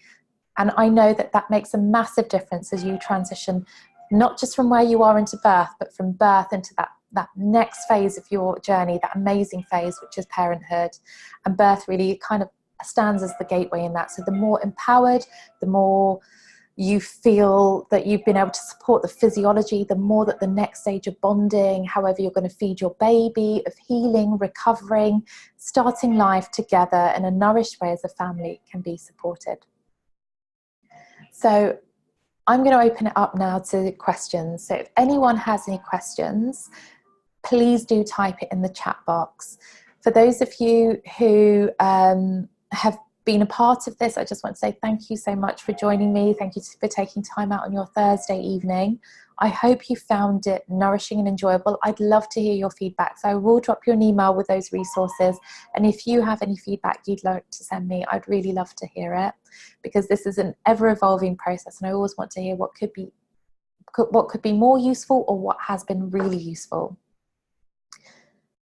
And I know that that makes a massive difference as you transition, not just from where you are into birth, but from birth into that next phase of your journey, that amazing phase, which is parenthood. And birth really kind of stands as the gateway in that. So the more empowered, the more you feel that you've been able to support the physiology, the more that the next stage of bonding, however you're going to feed your baby, of healing, recovering, starting life together in a nourished way as a family, can be supported. So I'm going to open it up now to questions. So if anyone has any questions, please do type it in the chat box. For those of you who have been a part of this, I just want to say thank you so much for joining me. Thank you for taking time out on your Thursday evening. I hope you found it nourishing and enjoyable. I'd love to hear your feedback, so I will drop you an email with those resources. And if you have any feedback you'd like to send me, I'd really love to hear it, because this is an ever-evolving process, and I always want to hear what could be more useful, or what has been really useful.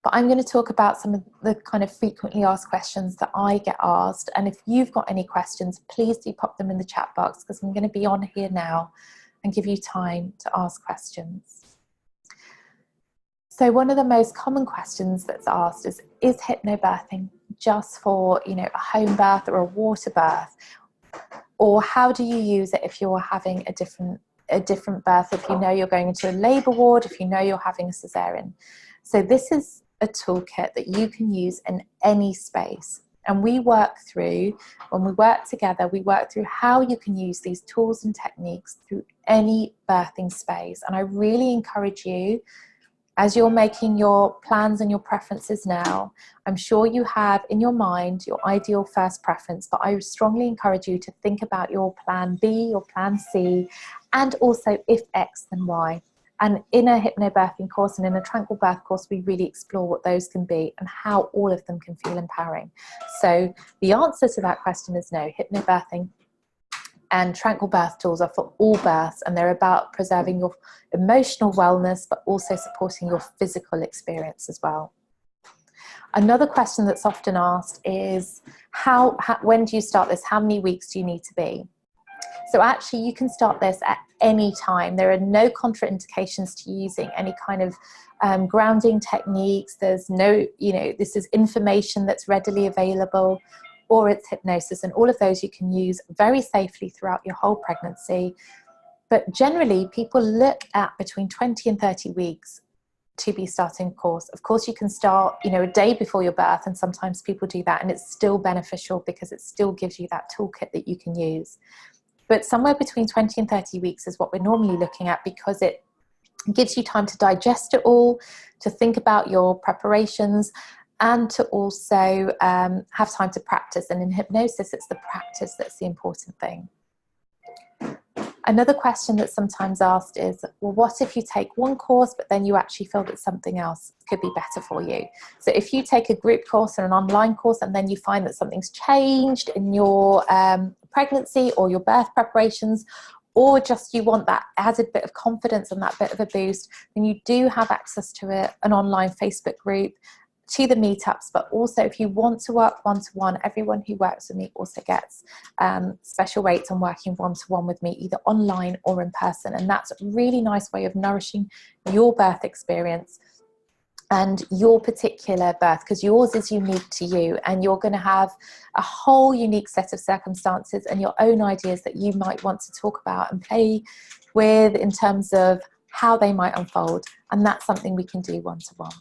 But I'm going to talk about some of the kind of frequently asked questions that I get asked. And if you've got any questions, please do pop them in the chat box, because I'm going to be on here now and give you time to ask questions. So one of the most common questions that's asked is hypnobirthing just for, a home birth or a water birth? Or how do you use it if you're having a different birth, if you know you're going into a labour ward, if you know you're having a cesarean? So this is a toolkit that you can use in any space. And when we work together, we work through how you can use these tools and techniques through any birthing space. And I really encourage you, as you're making your plans and your preferences now, I'm sure you have in your mind your ideal first preference, but I strongly encourage you to think about your plan B, your plan C, and also if X, then Y. And in a hypnobirthing course and in a Tranquil Birth course, we really explore what those can be and how all of them can feel empowering. So the answer to that question is no. Hypnobirthing and Tranquil Birth tools are for all births, and they're about preserving your emotional wellness, but also supporting your physical experience as well. Another question that's often asked is, when do you start this? How many weeks do you need to be? So actually you can start this at any time. There are no contraindications to using any kind of grounding techniques. There's no, this is information that's readily available, or it's hypnosis, and all of those you can use very safely throughout your whole pregnancy. But generally people look at between 20 and 30 weeks to be starting a course. Of course you can start, a day before your birth, and sometimes people do that, and it's still beneficial because it still gives you that toolkit that you can use. But somewhere between 20 and 30 weeks is what we're normally looking at, because it gives you time to digest it all, to think about your preparations, and to also have time to practice. And in hypnosis, it's the practice that's the important thing. Another question that's sometimes asked is, well, what if you take one course, but then you actually feel that something else could be better for you? So if you take a group course or an online course, and then you find that something's changed in your pregnancy or your birth preparations, or just you want that added bit of confidence and that bit of a boost, then you do have access to an online Facebook group, to the meetups. But also if you want to work one-to-one, everyone who works with me also gets special rates on working one-to-one with me, either online or in person. And that's a really nice way of nourishing your birth experience and your particular birth, because yours is unique to you, and you're going to have a whole unique set of circumstances and your own ideas that you might want to talk about and play with in terms of how they might unfold. And that's something we can do one-to-one.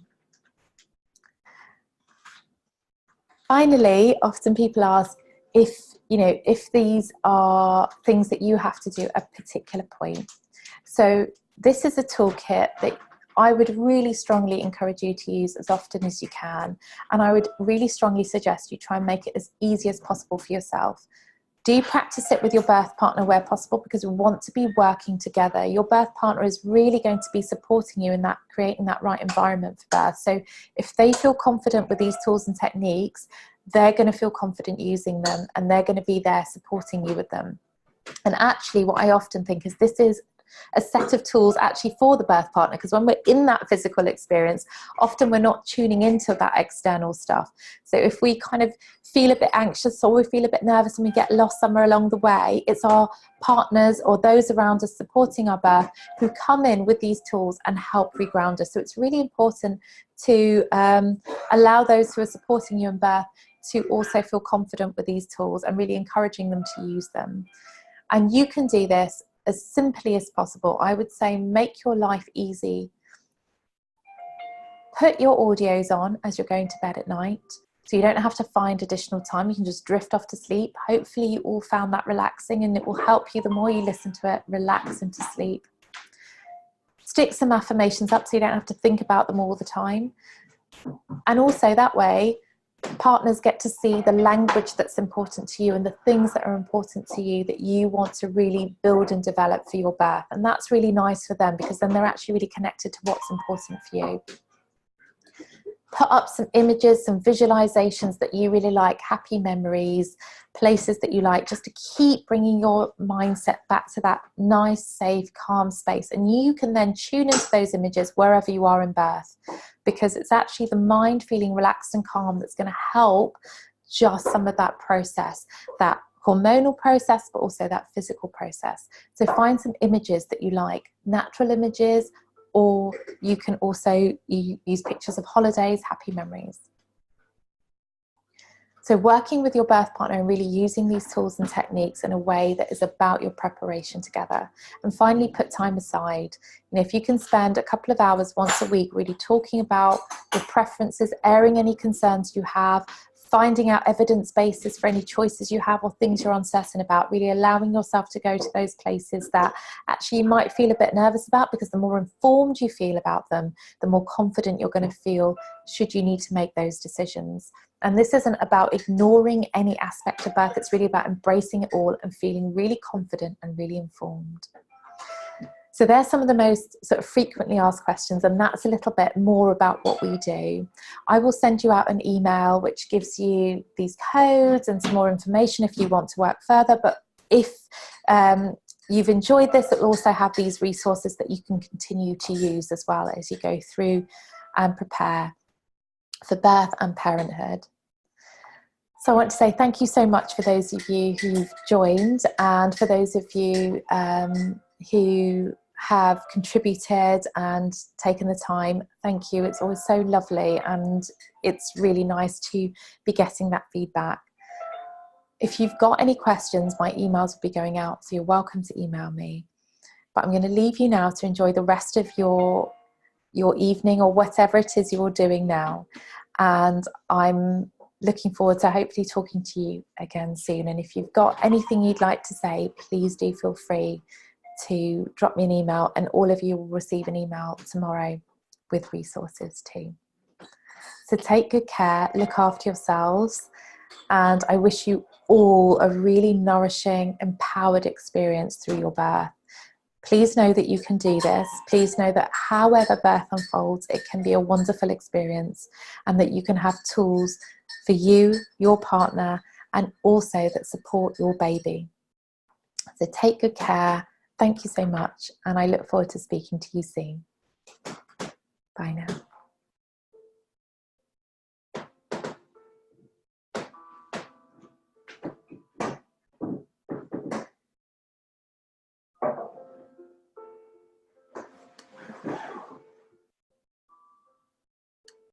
Finally, often people ask if these are things that you have to do at a particular point. So this is a toolkit that I would really strongly encourage you to use as often as you can. And I would really strongly suggest you try and make it as easy as possible for yourself. Do practice it with your birth partner where possible, because we want to be working together. Your birth partner is really going to be supporting you in that, creating that right environment for birth. So if they feel confident with these tools and techniques, they're going to feel confident using them, and they're going to be there supporting you with them. And actually what I often think is this is a set of tools actually for the birth partner, because when we're in that physical experience, often we're not tuning into that external stuff. So if we kind of feel a bit anxious or we feel a bit nervous and we get lost somewhere along the way, it's our partners or those around us supporting our birth who come in with these tools and help reground us. So it's really important to allow those who are supporting you in birth to also feel confident with these tools, and really encouraging them to use them. And you can do this as simply as possible. I would say make your life easy. Put your audios on as you're going to bed at night, so you don't have to find additional time. You can just drift off to sleep. Hopefully you all found that relaxing, and it will help you the more you listen to it, relax into sleep. Stick some affirmations up so you don't have to think about them all the time. And also that way, partners get to see the language that's important to you and the things that are important to you that you want to really build and develop for your birth. And that's really nice for them, because then they're actually really connected to what's important for you. Put up some images, some visualizations that you really like, happy memories, places that you like, just to keep bringing your mindset back to that nice, safe, calm space. And you can then tune into those images wherever you are in birth, because it's actually the mind feeling relaxed and calm that's going to help just some of that process, that hormonal process, but also that physical process. So find some images that you like, natural images, or you can also use pictures of holidays, happy memories. So working with your birth partner and really using these tools and techniques in a way that is about your preparation together. And finally, put time aside. If you can spend a couple of hours once a week really talking about your preferences, airing any concerns you have, finding out evidence bases for any choices you have or things you're uncertain about, really allowing yourself to go to those places that actually you might feel a bit nervous about, because the more informed you feel about them, the more confident you're going to feel should you need to make those decisions. And this isn't about ignoring any aspect of birth, it's really about embracing it all and feeling really confident and really informed. So there's some of the most sort of frequently asked questions, and that's a little bit more about what we do. I will send you out an email which gives you these codes and some more information if you want to work further. But if you've enjoyed this, it will also have these resources that you can continue to use as well as you go through and prepare for birth and parenthood. So I want to say thank you so much for those of you who've joined, and for those of you who have contributed and taken the time. Thank you. It's always so lovely, and it's really nice to be getting that feedback. If you've got any questions, my emails will be going out, so you're welcome to email me. But I'm going to leave you now to enjoy the rest of your evening or whatever it is you're doing now. And I'm looking forward to hopefully talking to you again soon. And if you've got anything you'd like to say, please do feel free to drop me an email, and all of you will receive an email tomorrow with resources too. So take good care, look after yourselves, and I wish you all a really nourishing, empowered experience through your birth. Please know that you can do this. Please know that however birth unfolds, it can be a wonderful experience, and that you can have tools for you, your partner, and also that support your baby. So take good care, Thank you so much, and I look forward to speaking to you soon. Bye now.